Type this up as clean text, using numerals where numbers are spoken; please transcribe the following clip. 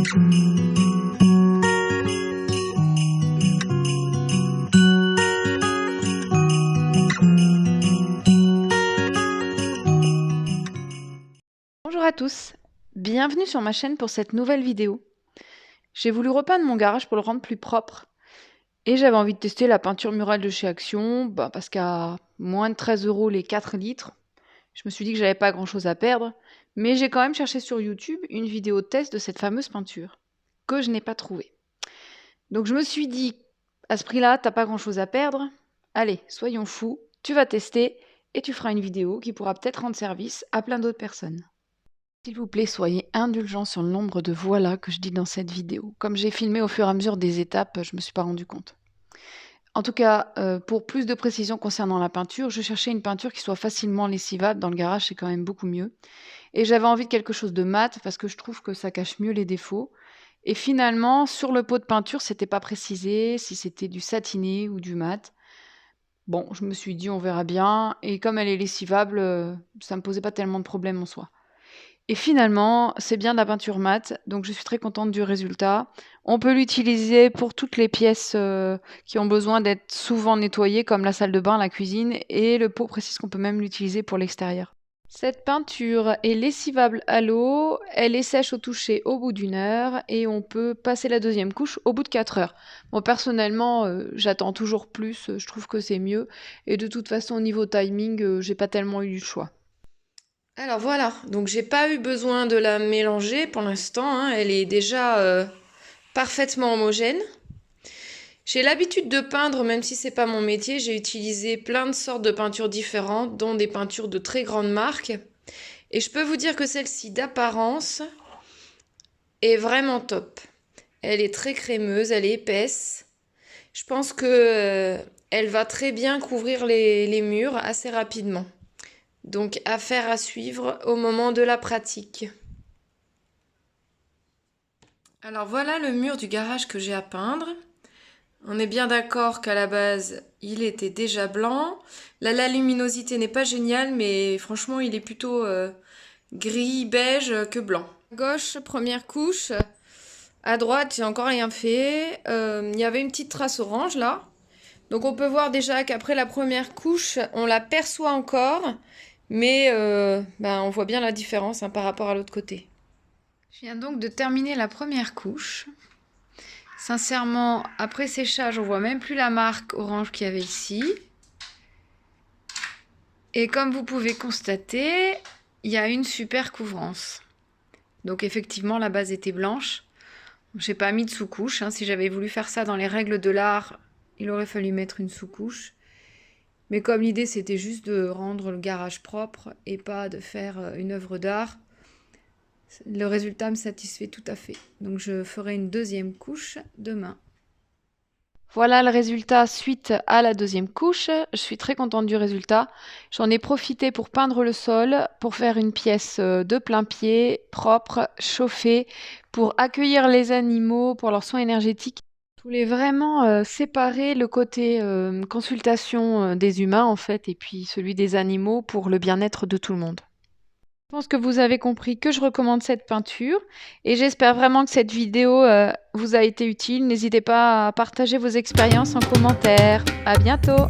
Bonjour à tous, bienvenue sur ma chaîne pour cette nouvelle vidéo. J'ai voulu repeindre mon garage pour le rendre plus propre et j'avais envie de tester la peinture murale de chez Action parce qu'à moins de 13 € les 4 litres, je me suis dit que j'avais pas grand chose à perdre, mais j'ai quand même cherché sur YouTube une vidéo test de cette fameuse peinture que je n'ai pas trouvée. Donc je me suis dit, à ce prix-là, t'as pas grand chose à perdre, allez, soyons fous, tu vas tester et tu feras une vidéo qui pourra peut-être rendre service à plein d'autres personnes. S'il vous plaît, soyez indulgents sur le nombre de voilà que je dis dans cette vidéo. Comme j'ai filmé au fur et à mesure des étapes, je ne me suis pas rendu compte. En tout cas, pour plus de précision concernant la peinture, je cherchais une peinture qui soit facilement lessivable. Dans le garage, c'est quand même beaucoup mieux. Et j'avais envie de quelque chose de mat parce que je trouve que ça cache mieux les défauts. Et finalement, sur le pot de peinture, c'était pas précisé si c'était du satiné ou du mat. Bon, je me suis dit on verra bien. Et comme elle est lessivable, ça me posait pas tellement de problème en soi. Et finalement, c'est bien de la peinture mate, donc je suis très contente du résultat. On peut l'utiliser pour toutes les pièces qui ont besoin d'être souvent nettoyées, comme la salle de bain, la cuisine, et le pot précise qu'on peut même l'utiliser pour l'extérieur. Cette peinture est lessivable à l'eau, elle est sèche au toucher au bout d'1 heure, et on peut passer la deuxième couche au bout de 4 heures. Moi personnellement, j'attends toujours plus, je trouve que c'est mieux, et de toute façon au niveau timing, j'ai pas tellement eu le choix. Alors voilà, donc j'ai pas eu besoin de la mélanger pour l'instant, hein, elle est déjà parfaitement homogène. J'ai l'habitude de peindre, même si c'est pas mon métier, j'ai utilisé plein de sortes de peintures différentes, dont des peintures de très grandes marques. Et je peux vous dire que celle-ci d'apparence est vraiment top. Elle est très crémeuse, elle est épaisse. Je pense que elle va très bien couvrir les murs assez rapidement. Donc, affaire à suivre au moment de la pratique. Alors voilà le mur du garage que j'ai à peindre. On est bien d'accord qu'à la base, il était déjà blanc. Là, la luminosité n'est pas géniale, mais franchement, il est plutôt gris, beige que blanc. À gauche, première couche. À droite, j'ai encore rien fait. Il y avait une petite trace orange là. Donc on peut voir déjà qu'après la première couche, on l'aperçoit encore. Mais on voit bien la différence par rapport à l'autre côté. Je viens donc de terminer la première couche. Sincèrement, après séchage, on voit même plus la marque orange qu'il y avait ici. Et comme vous pouvez constater, il y a une super couvrance. Donc effectivement, la base était blanche. Je n'ai pas mis de sous-couche. Si j'avais voulu faire ça dans les règles de l'art, il aurait fallu mettre une sous-couche. Mais comme l'idée c'était juste de rendre le garage propre et pas de faire une œuvre d'art, le résultat me satisfait tout à fait. Donc je ferai une deuxième couche demain. Voilà le résultat suite à la deuxième couche. Je suis très contente du résultat. J'en ai profité pour peindre le sol, pour faire une pièce de plein pied, propre, chauffée, pour accueillir les animaux, pour leurs soins énergétiques. Je voulais vraiment séparer le côté consultation des humains en fait et puis celui des animaux pour le bien-être de tout le monde. Je pense que vous avez compris que je recommande cette peinture et j'espère vraiment que cette vidéo vous a été utile. N'hésitez pas à partager vos expériences en commentaire. À bientôt!